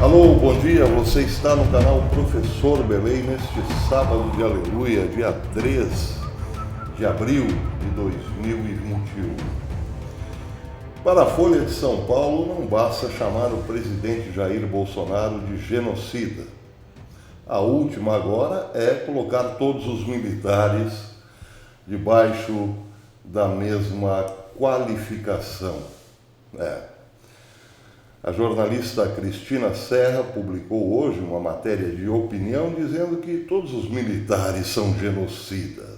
Alô, bom dia, você está no canal Professor Belém neste sábado de aleluia, dia 3 de abril de 2021. Para a Folha de São Paulo, não basta chamar o presidente Jair Bolsonaro de genocida. A última agora é colocar todos os militares debaixo da mesma qualificação. A jornalista Cristina Serra publicou hoje uma matéria de opinião dizendo que todos os militares são genocidas.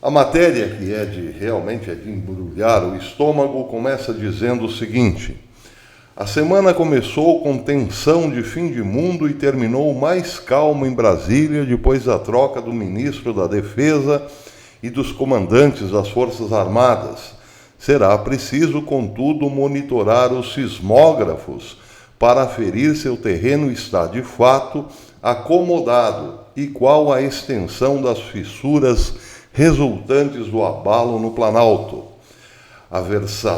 A matéria, que realmente é de embrulhar o estômago, começa dizendo o seguinte: a semana começou com tensão de fim de mundo e terminou mais calma em Brasília depois da troca do ministro da Defesa e dos comandantes das Forças Armadas. Será preciso, contudo, monitorar os sismógrafos para aferir se o terreno está, de fato, acomodado e qual a extensão das fissuras resultantes do abalo no Planalto. As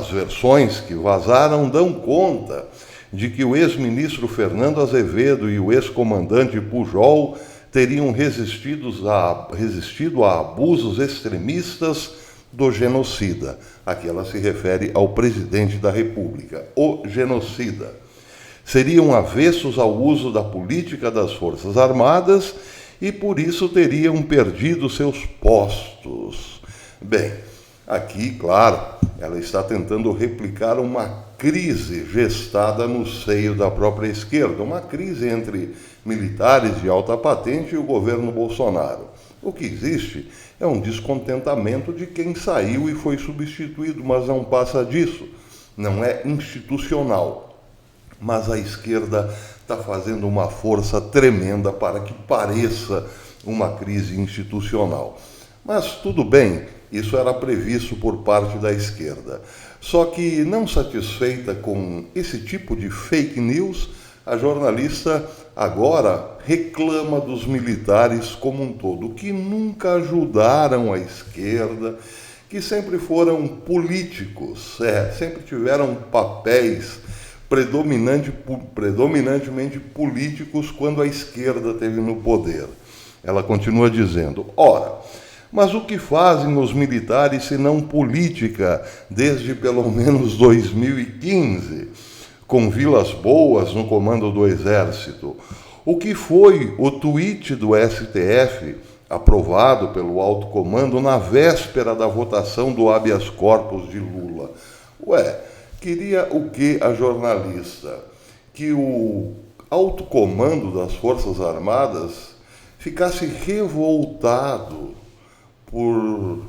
versões que vazaram dão conta de que o ex-ministro Fernando Azevedo e o ex-comandante Pujol teriam resistido a abusos extremistas do genocida. Aqui ela se refere ao presidente da República, o genocida. Seriam avessos ao uso da política das Forças Armadas e por isso teriam perdido seus postos. Bem, aqui, claro, ela está tentando replicar uma crise gestada no seio da própria esquerda, uma crise entre militares de alta patente e o governo Bolsonaro. O que existe é um descontentamento de quem saiu e foi substituído, mas não passa disso. Não é institucional. Mas a esquerda está fazendo uma força tremenda para que pareça uma crise institucional. Mas tudo bem, isso era previsto por parte da esquerda. Só que, não satisfeita com esse tipo de fake news, a jornalista agora reclama dos militares como um todo, que nunca ajudaram a esquerda, que sempre foram políticos, sempre tiveram papéis predominantemente políticos quando a esquerda esteve no poder. Ela continua dizendo: ora, mas o que fazem os militares se não política desde pelo menos 2015? Com Vilas Boas no comando do Exército. O que foi o tweet do STF, aprovado pelo alto comando na véspera da votação do habeas corpus de Lula? Queria o que a jornalista? Que o alto comando das Forças Armadas ficasse revoltado por,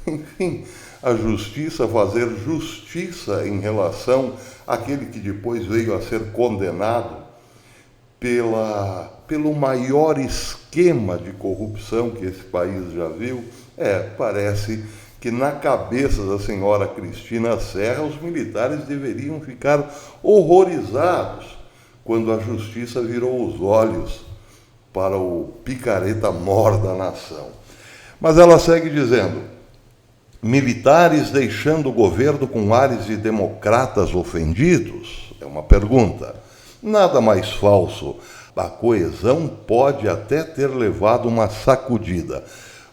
enfim, a justiça fazer justiça em relação àquele que depois veio a ser condenado pelo maior esquema de corrupção que esse país já viu. Parece que na cabeça da senhora Cristina Serra os militares deveriam ficar horrorizados quando a justiça virou os olhos para o picareta-mor da nação. Mas ela segue dizendo: militares deixando o governo com ares de democratas ofendidos? É uma pergunta. Nada mais falso. A coesão pode até ter levado uma sacudida,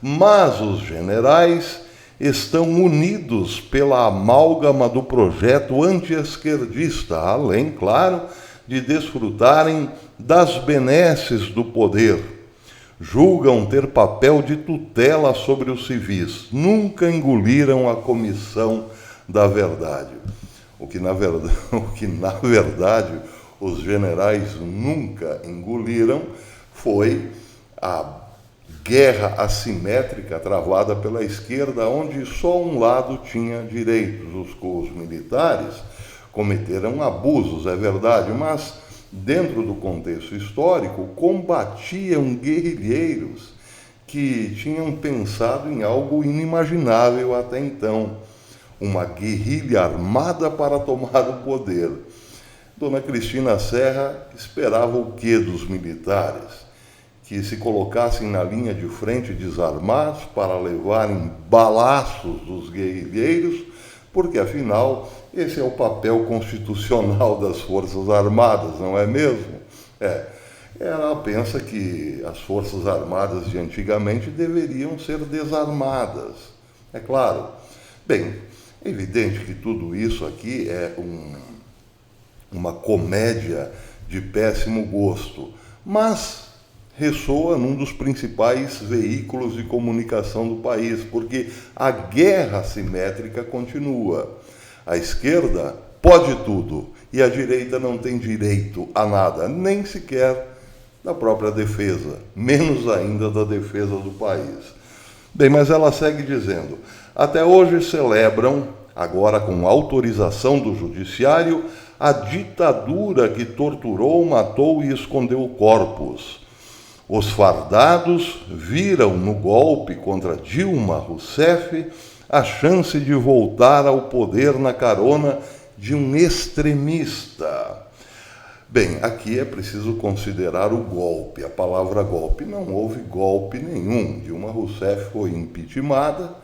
mas os generais estão unidos pela amálgama do projeto anti-esquerdista, além, claro, de desfrutarem das benesses do poder. Julgam ter papel de tutela sobre os civis. Nunca engoliram a comissão da verdade. O que na verdade os generais nunca engoliram foi a guerra assimétrica travada pela esquerda, onde só um lado tinha direitos. Os militares cometeram abusos, é verdade, mas dentro do contexto histórico, combatiam guerrilheiros que tinham pensado em algo inimaginável até então, uma guerrilha armada para tomar o poder. Dona Cristina Serra esperava o quê dos militares? Que se colocassem na linha de frente desarmados para levarem balaços dos guerrilheiros, porque afinal esse é o papel constitucional das Forças Armadas, não é mesmo? Ela pensa que as Forças Armadas de antigamente deveriam ser desarmadas. É claro. Bem, é evidente que tudo isso aqui é uma comédia de péssimo gosto, mas ressoa num dos principais veículos de comunicação do país, porque a guerra assimétrica continua. A esquerda pode tudo e a direita não tem direito a nada, nem sequer da própria defesa, menos ainda da defesa do país. Bem, mas ela segue dizendo: até hoje celebram, agora com autorização do judiciário, a ditadura que torturou, matou e escondeu corpos. Os fardados viram no golpe contra Dilma Rousseff a chance de voltar ao poder na carona de um extremista. Bem, aqui é preciso considerar o golpe, a palavra golpe. Não houve golpe nenhum. Dilma Rousseff foi impeachmentada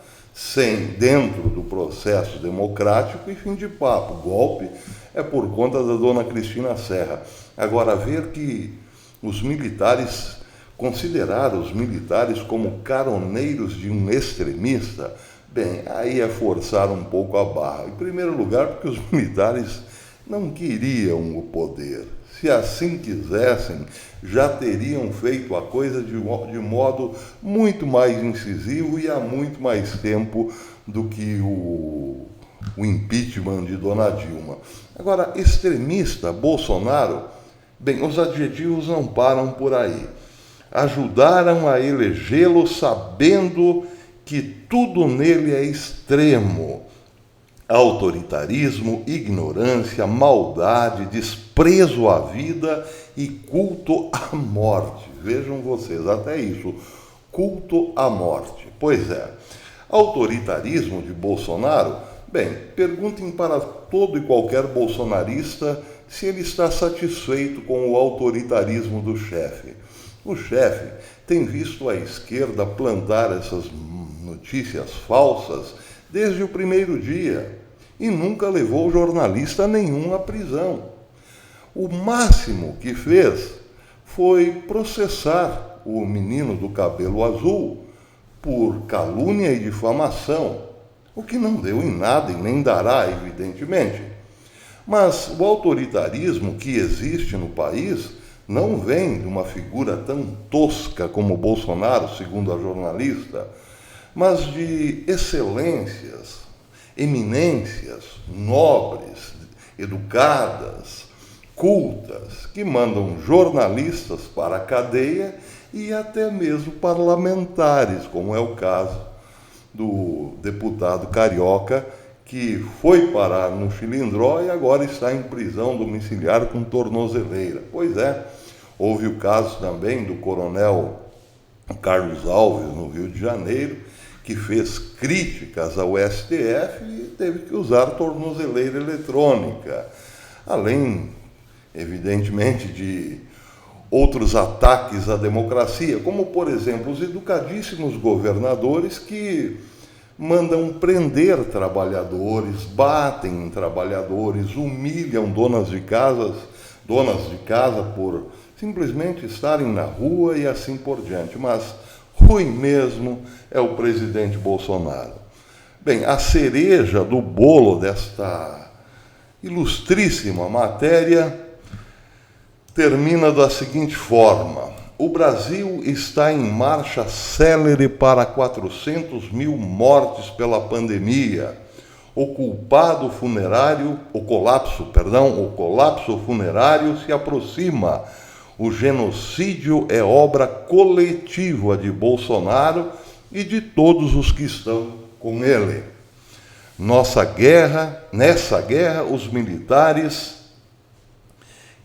dentro do processo democrático e fim de papo. O golpe é por conta da dona Cristina Serra. Agora, ver que os militares consideraram os militares como caroneiros de um extremista, bem, aí é forçar um pouco a barra. Em primeiro lugar, porque os militares não queriam o poder. Se assim quisessem, já teriam feito a coisa de modo muito mais incisivo e há muito mais tempo do que o impeachment de dona Dilma. Agora, extremista, Bolsonaro, bem, os adjetivos não param por aí. Ajudaram a elegê-lo sabendo que tudo nele é extremo. Autoritarismo, ignorância, maldade, desprezo à vida e culto à morte. Vejam vocês, até isso, culto à morte. Pois é, autoritarismo de Bolsonaro, bem, perguntem para todo e qualquer bolsonarista se ele está satisfeito com o autoritarismo do chefe. O chefe tem visto a esquerda plantar essas notícias falsas desde o primeiro dia e nunca levou jornalista nenhum à prisão. O máximo que fez foi processar o menino do cabelo azul por calúnia e difamação, o que não deu em nada e nem dará, evidentemente. Mas o autoritarismo que existe no país não vem de uma figura tão tosca como Bolsonaro, segundo a jornalista, mas de excelências, eminências, nobres, educadas, cultas, que mandam jornalistas para a cadeia e até mesmo parlamentares, como é o caso do deputado carioca, que foi parar no Chilindró e agora está em prisão domiciliar com tornozeleira. Pois é, houve o caso também do coronel Carlos Alves, no Rio de Janeiro, que fez críticas ao STF e teve que usar tornozeleira eletrônica. Além, evidentemente, de outros ataques à democracia, como, por exemplo, os educadíssimos governadores que mandam prender trabalhadores, batem em trabalhadores, humilham donas de casa por simplesmente estarem na rua e assim por diante. Mas ruim mesmo é o presidente Bolsonaro. Bem, a cereja do bolo desta ilustríssima matéria termina da seguinte forma: o Brasil está em marcha célere para 400 mil mortes pela pandemia. O colapso funerário se aproxima. O genocídio é obra coletiva de Bolsonaro e de todos os que estão com ele. Nessa guerra, os militares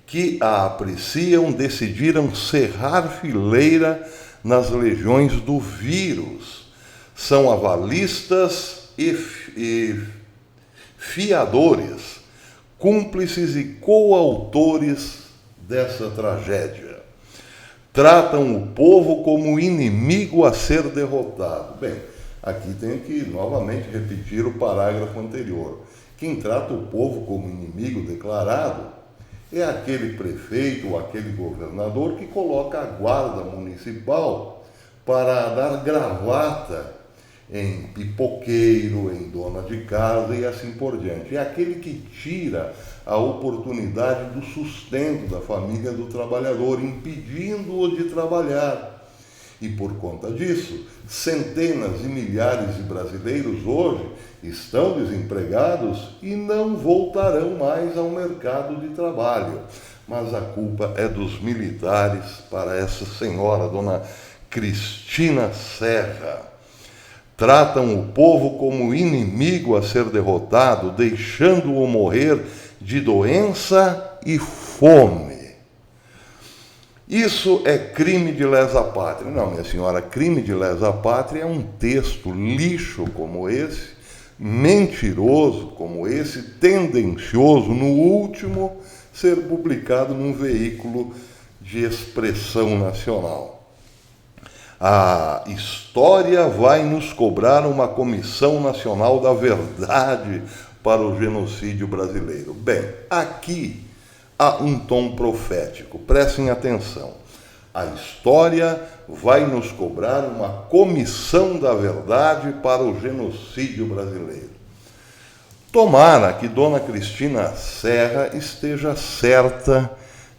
que a apreciam decidiram cerrar fileira nas legiões do vírus. São avalistas e fiadores, cúmplices e coautores dessa tragédia. Tratam o povo como inimigo a ser derrotado. Bem, aqui tenho que novamente repetir o parágrafo anterior. Quem trata o povo como inimigo declarado é aquele prefeito ou aquele governador que coloca a guarda municipal para dar gravata em pipoqueiro, em dona de casa e assim por diante. É aquele que tira a oportunidade do sustento da família do trabalhador, impedindo-o de trabalhar. E por conta disso, centenas e milhares de brasileiros hoje estão desempregados e não voltarão mais ao mercado de trabalho. Mas a culpa é dos militares para essa senhora, dona Cristina Serra. Tratam o povo como inimigo a ser derrotado, deixando-o morrer de doença e fome. Isso é crime de lesa pátria. Não, minha senhora, crime de lesa pátria é um texto lixo como esse, mentiroso como esse, tendencioso, no último, ser publicado num veículo de expressão nacional. A história vai nos cobrar uma Comissão Nacional da Verdade para o genocídio brasileiro. Bem, aqui há um tom profético, prestem atenção. A história vai nos cobrar uma Comissão da Verdade para o genocídio brasileiro. Tomara que dona Cristina Serra esteja certa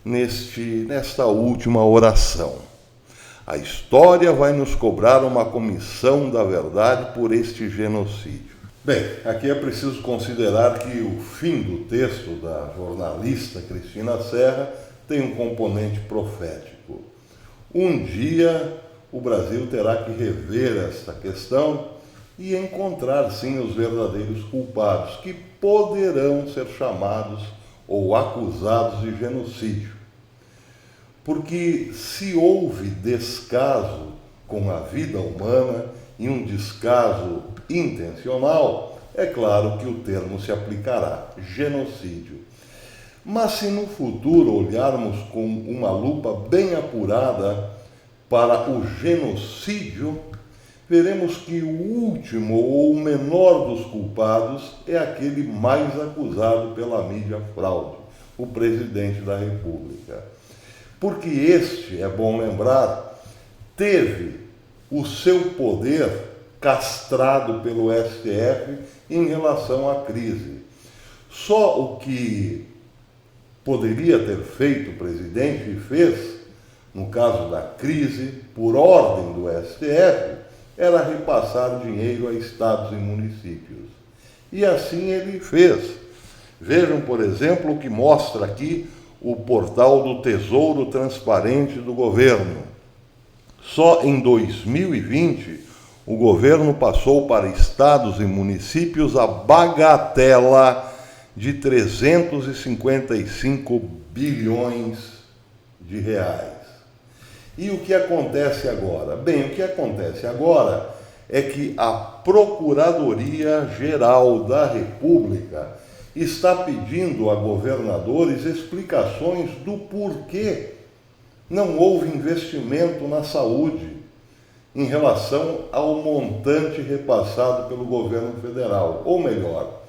nesta última oração. A história vai nos cobrar uma Comissão da Verdade por este genocídio. Bem, aqui é preciso considerar que o fim do texto da jornalista Cristina Serra tem um componente profético. Um dia o Brasil terá que rever esta questão e encontrar sim os verdadeiros culpados, que poderão ser chamados ou acusados de genocídio. Porque se houve descaso com a vida humana e um descaso intencional, é claro que o termo se aplicará, genocídio. Mas se no futuro olharmos com uma lupa bem apurada para o genocídio, veremos que o último ou o menor dos culpados é aquele mais acusado pela mídia fraude, o presidente da República. Porque este, é bom lembrar, teve o seu poder castrado pelo STF em relação à crise. Só o que poderia ter feito o presidente e fez, no caso da crise, por ordem do STF, era repassar dinheiro a estados e municípios. E assim ele fez. Vejam, por exemplo, o que mostra aqui o portal do Tesouro Transparente do governo. Só em 2020, o governo passou para estados e municípios a bagatela de 355 bilhões de reais. E o que acontece agora? Bem, o que acontece agora é que a Procuradoria-Geral da República está pedindo a governadores explicações do porquê não houve investimento na saúde em relação ao montante repassado pelo governo federal. Ou melhor,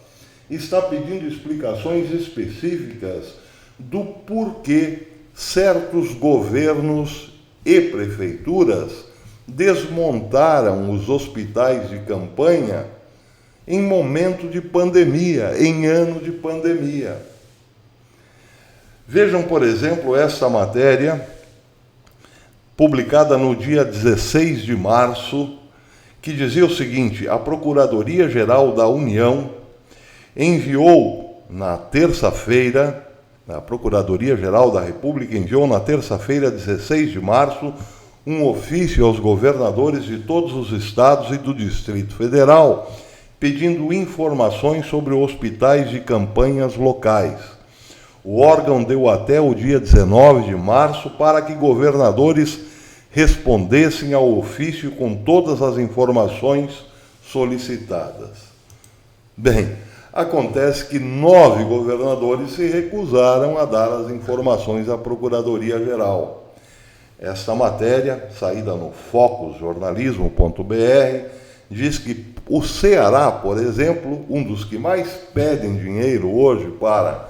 está pedindo explicações específicas do porquê certos governos e prefeituras desmontaram os hospitais de campanha em momento de pandemia, em ano de pandemia. Vejam, por exemplo, essa matéria publicada no dia 16 de março, que dizia o seguinte: a Procuradoria-Geral da União enviou na terça-feira, a Procuradoria-Geral da República enviou na terça-feira, 16 de março, um ofício aos governadores de todos os estados e do Distrito Federal, pedindo informações sobre hospitais de campanhas locais. O órgão deu até o dia 19 de março para que governadores respondessem ao ofício com todas as informações solicitadas. Bem, acontece que 9 governadores se recusaram a dar as informações à Procuradoria-Geral. Esta matéria, saída no focusjornalismo.br, diz que O Ceará, por exemplo, um dos que mais pedem dinheiro hoje para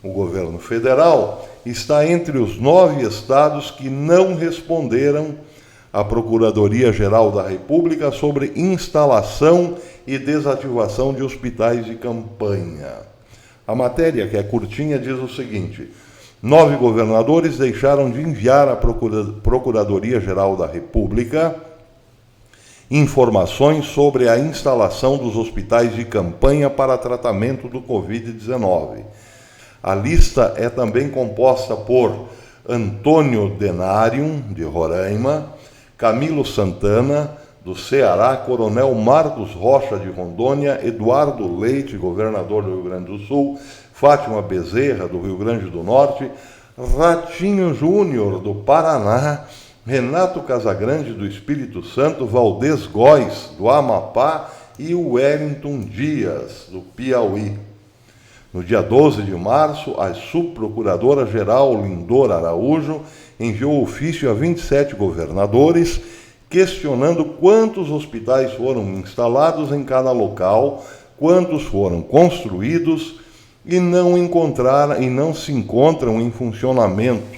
o governo federal, está entre os 9 estados que não responderam à Procuradoria-Geral da República sobre instalação e desativação de hospitais de campanha. A matéria, que é curtinha, diz o seguinte: 9 governadores deixaram de enviar à Procuradoria-Geral da República informações sobre a instalação dos hospitais de campanha para tratamento do Covid-19. A lista é também composta por Antônio Denarium, de Roraima, Camilo Santana, do Ceará, Coronel Marcos Rocha, de Rondônia, Eduardo Leite, governador do Rio Grande do Sul, Fátima Bezerra, do Rio Grande do Norte, Ratinho Júnior, do Paraná, Renato Casagrande, do Espírito Santo, Valdez Góes, do Amapá, e Wellington Dias, do Piauí. No dia 12 de março, a subprocuradora-geral Lindor Araújo enviou ofício a 27 governadores, questionando quantos hospitais foram instalados em cada local, quantos foram construídos e não se encontram em funcionamento.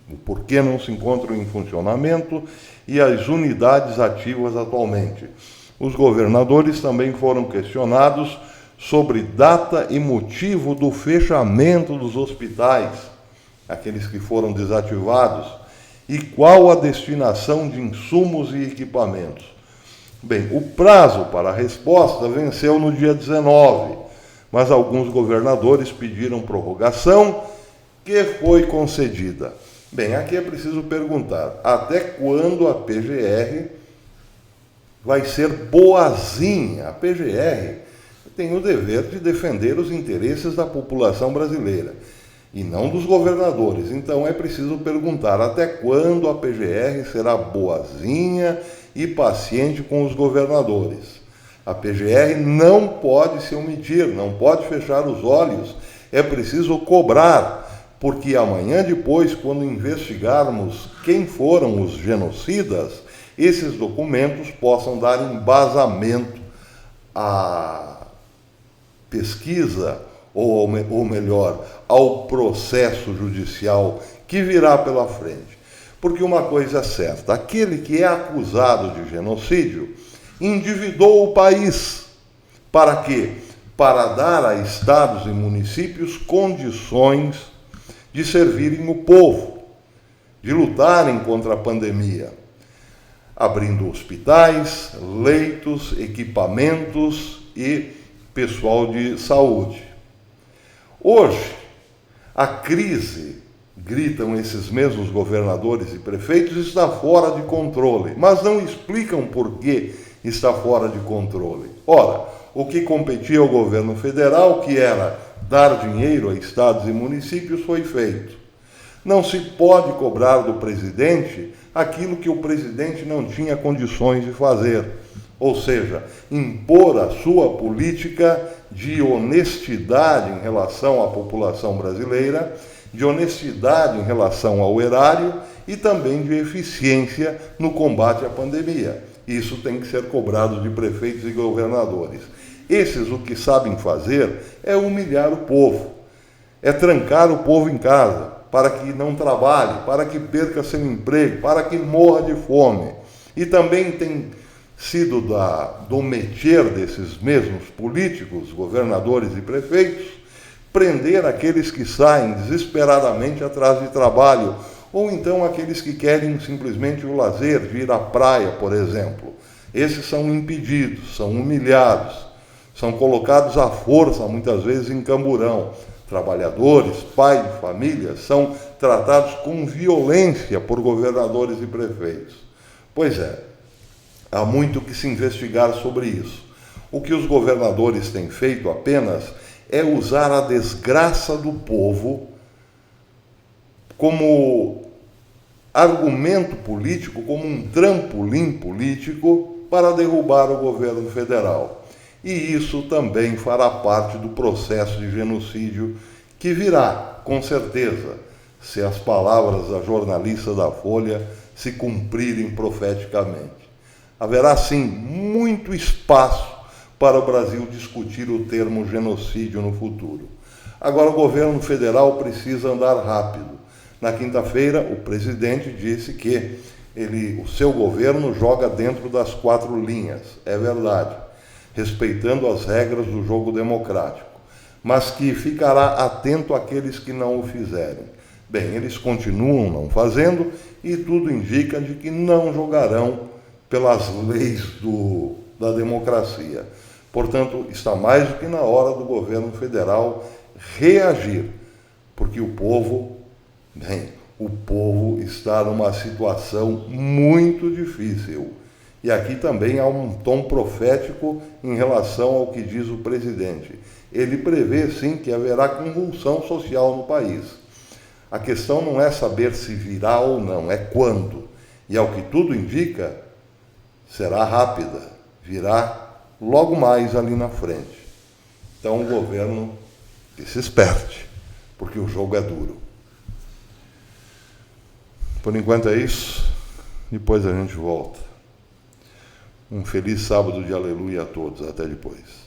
O porquê não se encontram em funcionamento e as unidades ativas atualmente. Os governadores também foram questionados sobre data e motivo do fechamento dos hospitais, aqueles que foram desativados, e qual a destinação de insumos e equipamentos. Bem, o prazo para a resposta venceu no dia 19, mas alguns governadores pediram prorrogação, que foi concedida. Bem, aqui é preciso perguntar, até quando a PGR vai ser boazinha? A PGR tem o dever de defender os interesses da população brasileira e não dos governadores. Então é preciso perguntar até quando a PGR será boazinha e paciente com os governadores. A PGR não pode se omitir, não pode fechar os olhos, é preciso cobrar, porque amanhã depois, quando investigarmos quem foram os genocidas, esses documentos possam dar embasamento à pesquisa, ou melhor, ao processo judicial que virá pela frente. Porque uma coisa é certa, aquele que é acusado de genocídio endividou o país. Para quê? Para dar a estados e municípios condições de servirem o povo, de lutarem contra a pandemia, abrindo hospitais, leitos, equipamentos e pessoal de saúde. Hoje, a crise, gritam esses mesmos governadores e prefeitos, está fora de controle, mas não explicam por que está fora de controle. Ora, o que competia ao governo federal, que era dar dinheiro a estados e municípios, foi feito. Não se pode cobrar do presidente aquilo que o presidente não tinha condições de fazer, ou seja, impor a sua política de honestidade em relação à população brasileira, de honestidade em relação ao erário e também de eficiência no combate à pandemia. Isso tem que ser cobrado de prefeitos e governadores. Esses o que sabem fazer é humilhar o povo, é trancar o povo em casa, para que não trabalhe, para que perca seu emprego, para que morra de fome. E também tem sido do métier desses mesmos políticos, governadores e prefeitos, prender aqueles que saem desesperadamente atrás de trabalho, ou então aqueles que querem simplesmente o lazer de ir à praia, por exemplo. Esses são impedidos, são humilhados, são colocados à força, muitas vezes em camburão. Trabalhadores, pais de família, são tratados com violência por governadores e prefeitos. Pois é, há muito que se investigar sobre isso. O que os governadores têm feito apenas é usar a desgraça do povo como argumento político, como um trampolim político para derrubar o governo federal. E isso também fará parte do processo de genocídio que virá, com certeza, se as palavras da jornalista da Folha se cumprirem profeticamente. Haverá, sim, muito espaço para o Brasil discutir o termo genocídio no futuro. Agora, o governo federal precisa andar rápido. Na quinta-feira, o presidente disse que o seu governo joga dentro das 4 linhas, é verdade, respeitando as regras do jogo democrático, mas que ficará atento àqueles que não o fizerem. Bem, eles continuam não fazendo e tudo indica de que não jogarão pelas leis da democracia. Portanto, está mais do que na hora do governo federal reagir, porque o povo está numa situação muito difícil. E aqui também há um tom profético em relação ao que diz o presidente. Ele prevê, sim, que haverá convulsão social no país. A questão não é saber se virá ou não, é quando. E ao que tudo indica, será rápida, virá logo mais ali na frente. Então o governo que se esperte, porque o jogo é duro. Por enquanto é isso, depois a gente volta. Um feliz sábado de aleluia a todos, até depois.